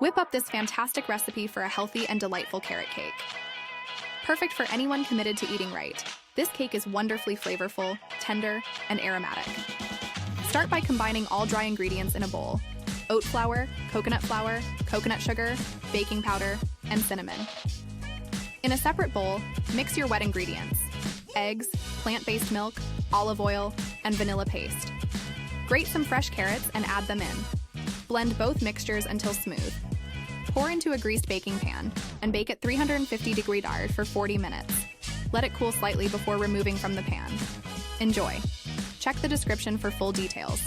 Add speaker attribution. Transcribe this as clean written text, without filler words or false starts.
Speaker 1: Whip up this fantastic recipe for a healthy and delightful carrot cake. Perfect for anyone committed to eating right. This cake is wonderfully flavorful, tender, and aromatic. Start by combining all dry ingredients in a bowl: oat flour, coconut sugar, baking powder, and cinnamon. In a separate bowl, mix your wet ingredients: eggs, plant-based milk, olive oil, and vanilla paste. Grate some fresh carrots and add them in. Blend both mixtures until smooth. Pour into a greased baking pan and bake at 350-degree for 40 minutes. Let it cool slightly before removing from the pan. Enjoy. Check the description for full details.